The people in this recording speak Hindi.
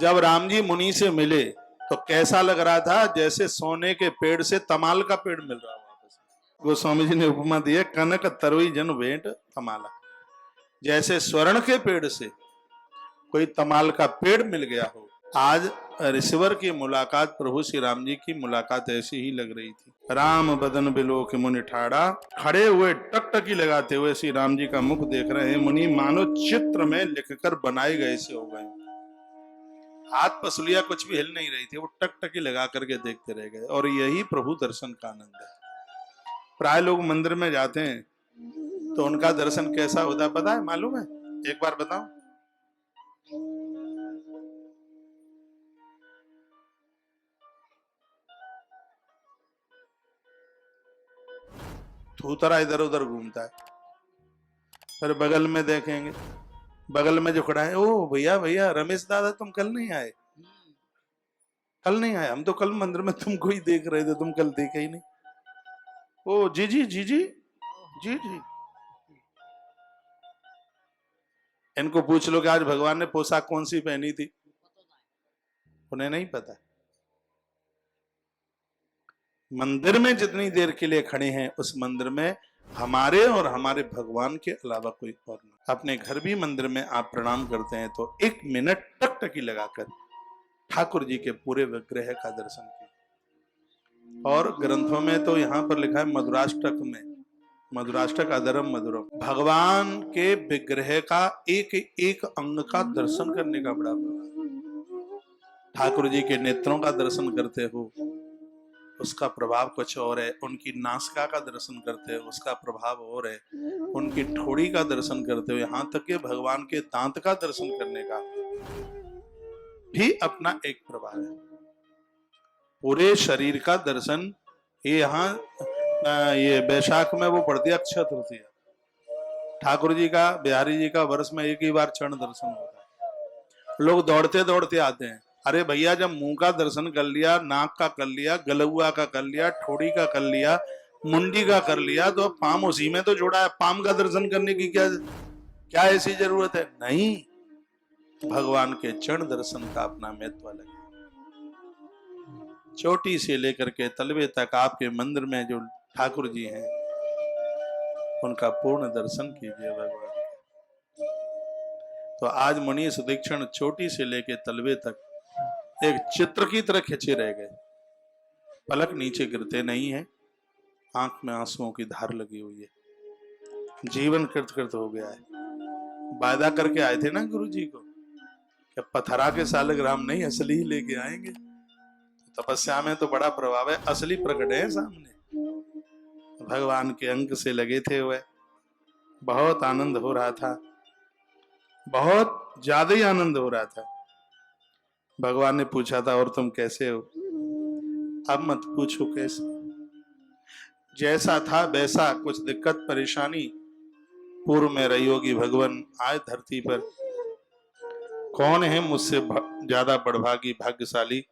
जब राम जी मुनि से मिले तो कैसा लग रहा था, जैसे सोने के पेड़ से तमाल का पेड़ मिल रहा हो। गोस्वामी जी ने उपमा दी है, कनक तरुई जन भेंट तमाला। जैसे स्वर्ण के पेड़ से कोई तमाल का पेड़ मिल गया हो। आज ऋषिवर की मुलाकात, प्रभु श्री राम जी की मुलाकात ऐसी ही लग रही थी। राम बदन बिलो के मुनि ठाड़ा, खड़े हुए टकटकी लगाते हुए श्री राम जी का मुख देख रहे हैं। मुनि मानो चित्र में लिखकर बनाए गए से हो गए। हाथ पसलियां कुछ भी हिल नहीं रही थी, वो टकटकी लगा करके देखते रह गए। और यही प्रभु दर्शन का आनंद है। प्राय लोग मंदिर में जाते हैं तो उनका दर्शन कैसा होता है पता है, मालूम है? एक बार बताओ। थूतरा इधर उधर घूमता है। फिर बगल में देखेंगे, बगल में जो खड़ा है, ओ भैया भैया रमेश दादा तुम कल नहीं आए? कल नहीं आए? हम तो कल मंदिर में तुमको ही देख रहे थे, तुम कल देखे ही नहीं। ओ जी जी जी जी जी जी। इनको पूछ लो कि आज भगवान ने पोशाक कौन सी पहनी थी, उन्हें नहीं पता। मंदिर में जितनी देर के लिए खड़े हैं, उस मंदिर में हमारे और हमारे भगवान के अलावा कोई और नहीं। अपने घर भी मंदिर में आप प्रणाम करते हैं तो 1 मिनट टकटकी लगाकर ठाकुर जी के पूरे विग्रह का दर्शन कीजिए। और ग्रंथों में तो यहाँ पर लिखा है, मधुराष्टक में, मधुराष्टक अधरम मधुरम, भगवान के विग्रह का एक एक अंग का दर्शन करने का बड़ा प्रभाव। ठाकुर जी के नेत्रों का दर्शन करते हो, उसका प्रभाव कुछ और है। उनकी नासिका का दर्शन करते हो, उसका प्रभाव और है। उनकी ठोड़ी का दर्शन करते हो, यहाँ तक कि भगवान के दांत का दर्शन करने का भी अपना एक प्रभाव है। पूरे शरीर का दर्शन, ये यहाँ ये वैशाख में वो पड़ती है अक्षय तृतीया। ठाकुर जी का, बिहारी जी का वर्ष में एक ही बार चरण दर्शन होता है। लोग दौड़ते दौड़ते आते हैं। अरे भैया, जब मुंह का दर्शन कर लिया, नाक का कर लिया, गलुआ का कर लिया, ठोड़ी का कर लिया, मुंडी का कर लिया, तो पाम उसी में तो जोड़ा है। पाम का दर्शन करने की क्या ऐसी जरूरत है? नहीं, भगवान के चरण दर्शन का अपना महत्व अलग है। चोटी से लेकर के तलवे तक आपके मंदिर में जो ठाकुर जी हैं, उनका पूर्ण दर्शन कीजिए भगवान। तो आज मुनि सुदीक्षण चोटी से लेकर तलवे तक एक चित्र की तरह खिंचे रह गए। पलक नीचे गिरते नहीं है, आंख में आंसुओं की धार लगी हुई है। जीवन कृत हो गया है। वायदा करके आए थे ना गुरु जी को कि पथरा के सालग्राम नहीं, असली ही लेके आएंगे। तपस्या में तो बड़ा प्रभाव है, असली प्रकट है सामने। भगवान के अंक से लगे थे हुए, बहुत आनंद हो रहा था, बहुत ज्यादा ही आनंद हो रहा था। भगवान ने पूछा था, और तुम कैसे हो? अब मत पूछो कैसे, जैसा था वैसा, कुछ दिक्कत परेशानी पूर्व में रही होगी। भगवान आए धरती पर, कौन है मुझसे ज्यादा बड़भागी भाग्यशाली